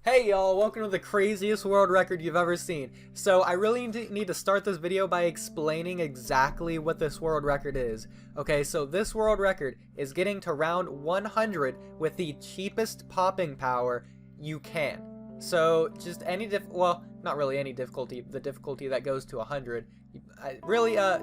Hey y'all, welcome to the craziest world record you've ever seen. So I really need to start this video by explaining exactly what this world record is. Okay, so this world record is getting to round 100 with the cheapest popping power you can. So just any well, not really any difficulty, the difficulty that goes to 100.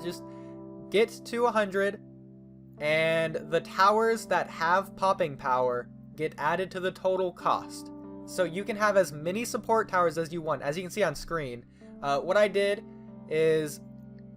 Just get to 100 and the towers that have popping power get added to the total cost. So you can have as many support towers as you want. As you can see on screen, what I did is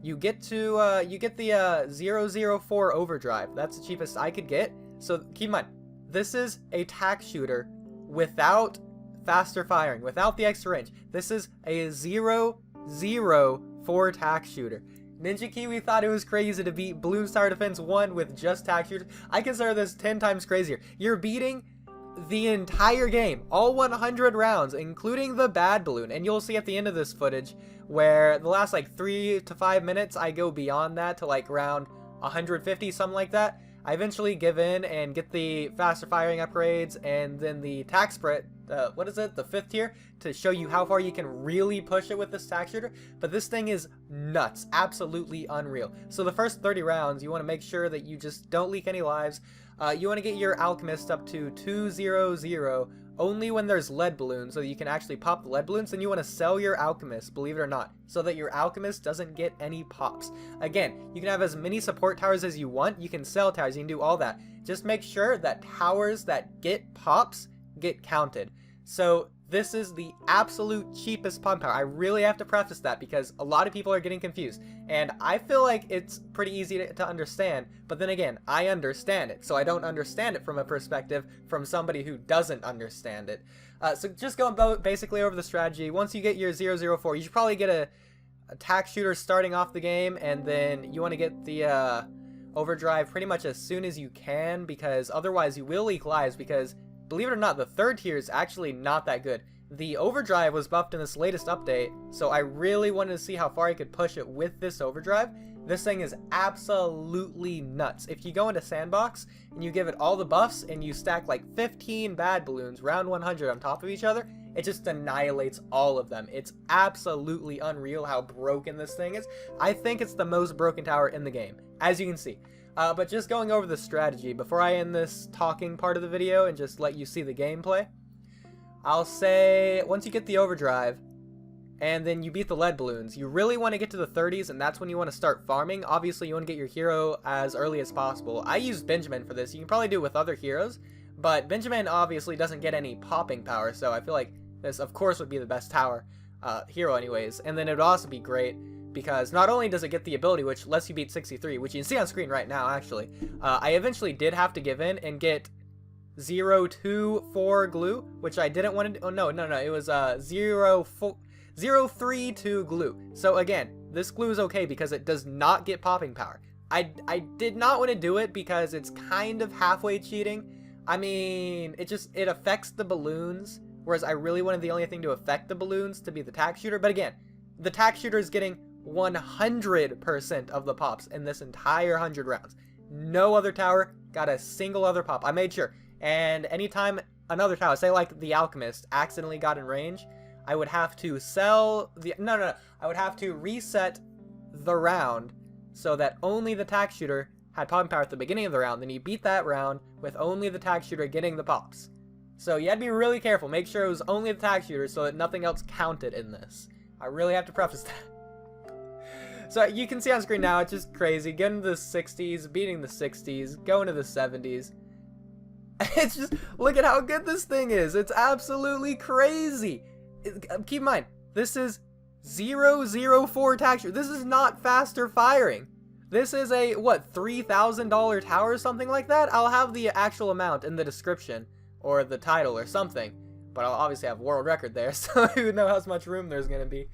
you get the 004 overdrive. That's the cheapest I could get. So keep in mind, this is a tack shooter without faster firing, without the extra range. This is a 004 tack shooter. Ninja Kiwi thought it was crazy to beat Bloons Tower Defense 1 with just tack shooters. I consider this 10 times crazier. You're beating the entire game, all 100 rounds, including the bad balloon. And you'll see at the end of this footage where the last like 3 to 5 minutes I go beyond that to like round 150, something like that. I eventually give in and get the faster firing upgrades and then the tack spread, what is it, the 5th tier, to show you how far you can really push it with this tack shooter. But this thing is nuts, absolutely unreal. So the first 30 rounds, you want to make sure that you just don't leak any lives. You want to get your alchemist up to 200 only when there's lead balloons, so that you can actually pop the lead balloons. Then you want to sell your alchemist, believe it or not, so that your alchemist doesn't get any pops. Again, you can have as many support towers as you want. You can sell towers, you can do all that. Just make sure that towers that get pops get counted. So this is the absolute cheapest pump power. I really have to preface that because a lot of people are getting confused. And I feel like it's pretty easy to understand, but then again, I understand it. So I don't understand it from a perspective from somebody who doesn't understand it. So just going basically over the strategy, once you get your 004, you should probably get a tack shooter starting off the game, and then you want to get the overdrive pretty much as soon as you can, because otherwise you will leak lives, because believe it or not, the 3rd tier is actually not that good. The overdrive was buffed in this latest update, so I really wanted to see how far I could push it with this overdrive. This thing is absolutely nuts. If you go into Sandbox and you give it all the buffs and you stack like 15 bad balloons round 100 on top of each other, it just annihilates all of them. It's absolutely unreal how broken this thing is. I think it's the most broken tower in the game, as you can see. But just going over the strategy, before I end this talking part of the video and just let you see the gameplay, I'll say once you get the overdrive and then you beat the lead balloons, you really want to get to the 30s, and that's when you want to start farming. Obviously, you want to get your hero as early as possible. I used Benjamin for this. You can probably do it with other heroes, but Benjamin obviously doesn't get any popping power, so I feel like this, of course, would be the best tower hero anyways. And then it would also be great because not only does it get the ability, which lets you beat 63, which you can see on screen right now, actually. I eventually did have to give in and get 024 glue, which I didn't want to do. Oh, no, it was 032 glue. So again, this glue is okay because it does not get popping power. I did not want to do it because it's kind of halfway cheating. I mean, it affects the balloons, whereas I really wanted the only thing to affect the balloons to be the tack shooter. But again, the tack shooter is getting 100% of the pops in this entire 100 rounds. No other tower got a single other pop. I made sure. And anytime another tower, say like the alchemist, accidentally got in range, I would have to sell the I would have to reset the round so that only the tack shooter had popping power at the beginning of the round. Then you beat that round with only the tack shooter getting the pops. So you had to be really careful. Make sure it was only the tack shooter so that nothing else counted in this. I really have to preface that. So you can see on screen now, it's just crazy. Getting to the 60s, beating the 60s, going to the 70s. It's just, look at how good this thing is. It's absolutely crazy. Keep in mind, this is 004 tack shooter. This is not faster firing. This is a, what, $3,000 tower or something like that? I'll have the actual amount in the description or the title or something. But I'll obviously have world record there, so who knows how much room there's going to be.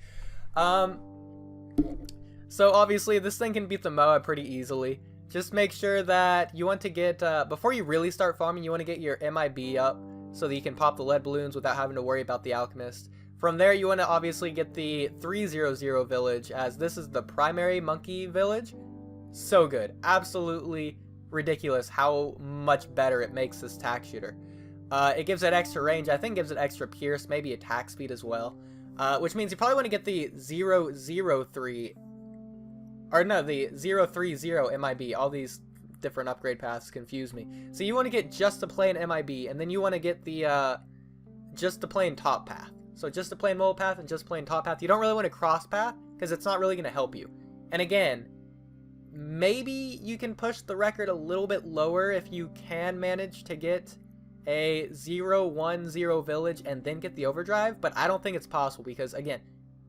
So obviously this thing can beat the MOA pretty easily. Just make sure that you want to get, before you really start farming, you want to get your MIB up so that you can pop the lead balloons without having to worry about the alchemist. From there, you want to obviously get the 300 village, as this is the primary monkey village. So good. Absolutely ridiculous how much better it makes this tack shooter. It gives it extra range. I think it gives it extra pierce, maybe attack speed as well. Which means you probably want to get the 003, or no, the 030 MIB. All these different upgrade paths confuse me. So you want to get just a plain MIB, and then you want to get the just a plain top path. So just a plain mole path and just plain top path. You don't really want to cross path because it's not really going to help you. And again, maybe you can push the record a little bit lower if you can manage to get a 010 village and then get the overdrive, but I don't think it's possible because, again,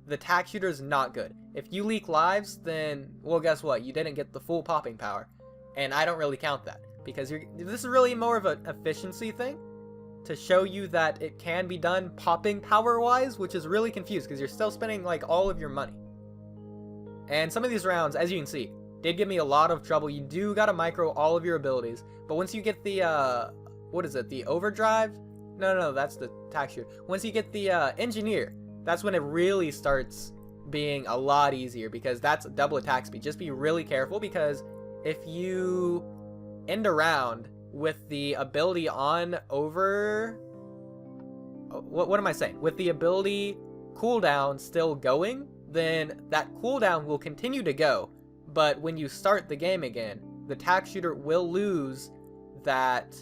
the tack shooter is not good. If you leak lives, then, well, guess what? You didn't get the full popping power, and I don't really count that because this is really more of an efficiency thing to show you that it can be done popping power-wise, which is really confused because you're still spending, like, all of your money. And some of these rounds, as you can see, did give me a lot of trouble. You do gotta micro all of your abilities, but once you get the, what is it, the overdrive? No, that's the tack shooter. Once you get the engineer, that's when it really starts being a lot easier because that's double attack speed. Just be really careful because if you end a round with the ability on over... What am I saying? With the ability cooldown still going, then that cooldown will continue to go. But when you start the game again, the tack shooter will lose that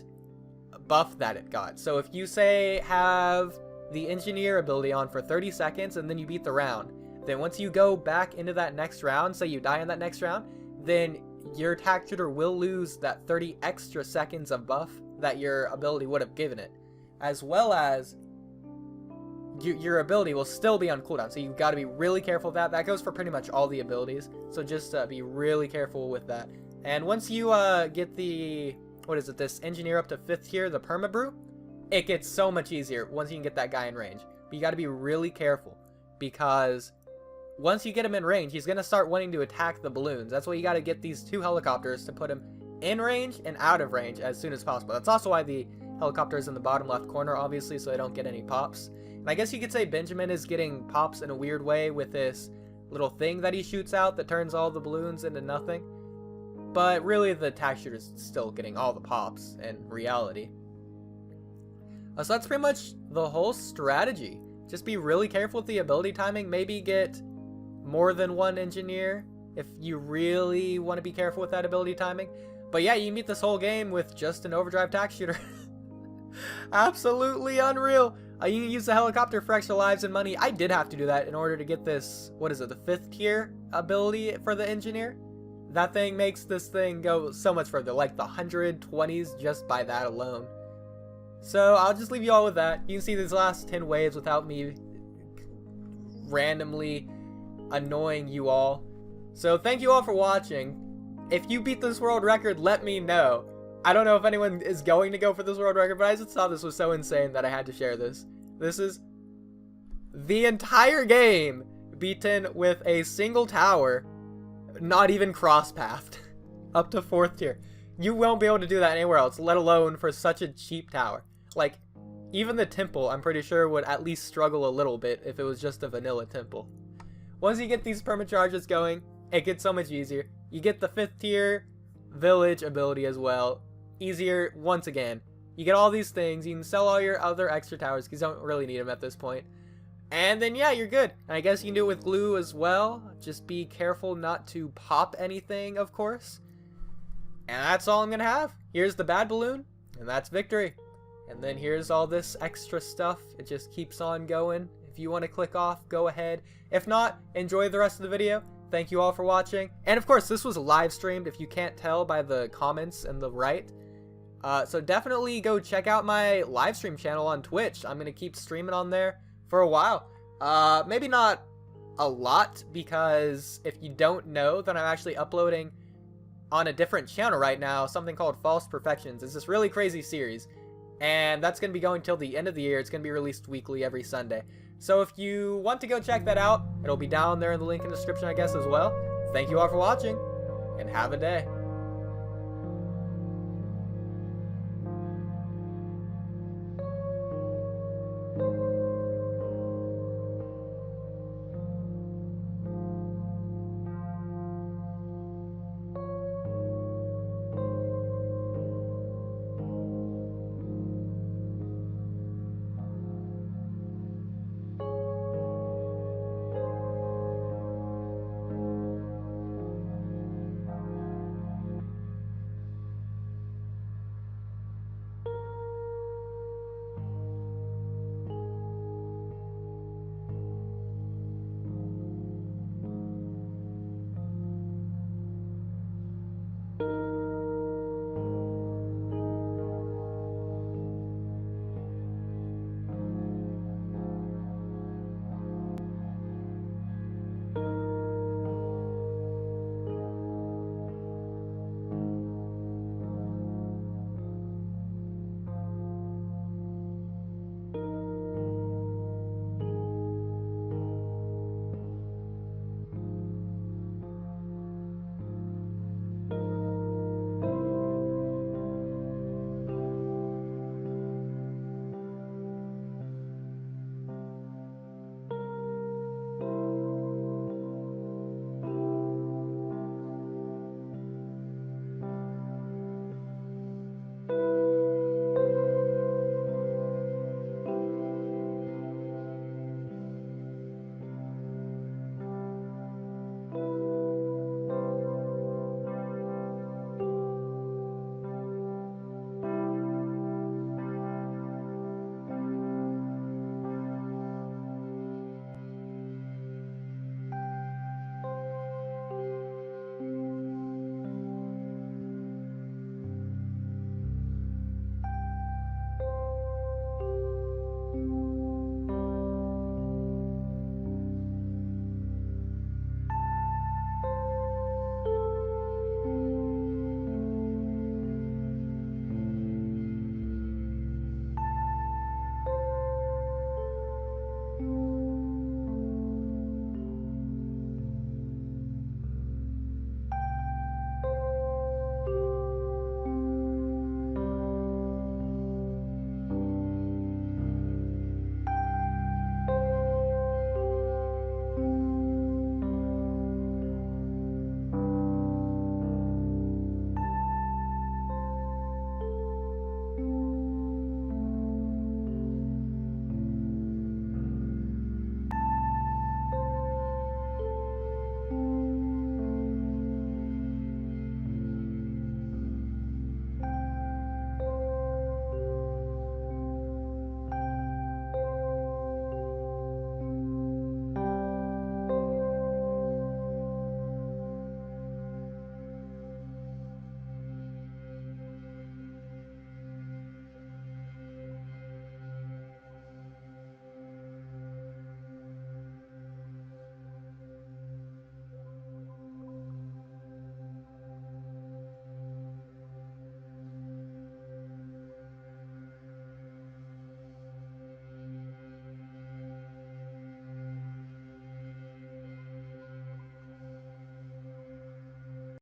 buff that it got. So if you say have the engineer ability on for 30 seconds and then you beat the round, then once you go back into that next round, say you die in that next round, then your tack shooter will lose that 30 extra seconds of buff that your ability would have given it, as well as your ability will still be on cooldown. So you've got to be really careful of that. That goes for pretty much all the abilities, so just be really careful with that. And once you get the, what is it, this engineer up to 5th tier, the perma brew, it gets so much easier once you can get that guy in range. But you got to be really careful because once you get him in range, he's going to start wanting to attack the balloons. That's why you got to get these 2 helicopters to put him in range and out of range as soon as possible. That's also why the helicopter is in the bottom left corner, obviously, so they don't get any pops. And I guess you could say Benjamin is getting pops in a weird way with this little thing that he shoots out that turns all the balloons into nothing. But really, the tack shooter is still getting all the pops in reality. So that's pretty much the whole strategy. Just be really careful with the ability timing. Maybe get more than 1 engineer if you really want to be careful with that ability timing. But yeah, you beat this whole game with just an overdrive tack shooter. Absolutely unreal. You can use the helicopter for extra lives and money. I did have to do that in order to get this, what is it, the 5th tier ability for the engineer. That thing makes this thing go so much further, like the 120s just by that alone. So I'll just leave you all with that. You can see these last 10 waves without me randomly annoying you all. So thank you all for watching. If you beat this world record, let me know. I don't know if anyone is going to go for this world record, but I just thought this was so insane that I had to share this. This is the entire game beaten with a single tower, not even cross-pathed, up to 4th tier. You won't be able to do that anywhere else, let alone for such a cheap tower. Like, even the temple, I'm pretty sure, would at least struggle a little bit if it was just a vanilla temple. Once you get these perma charges going, it gets so much easier. You get the 5th tier village ability as well. Easier once again. You get all these things. You can sell all your other extra towers because you don't really need them at this point. And then yeah, you're good. And I guess you can do it with glue as well. Just be careful not to pop anything, of course. And that's all I'm gonna have. Here's the bad balloon, and that's victory. And then here's all this extra stuff. It just keeps on going. If you want to click off, go ahead. If not, enjoy the rest of the video. Thank you all for watching. And of course, this was live streamed if you can't tell by the comments and the right. So definitely go check out my live stream channel on Twitch. I'm going to keep streaming on there for a while. Maybe not a lot, because if you don't know, then I'm actually uploading on a different channel right now, something called False Perfections. It's this really crazy series, and that's going to be going till the end of the year. It's going to be released weekly every Sunday. So if you want to go check that out, it'll be down there in the link in the description, I guess, as well. Thank you all for watching, and have a day.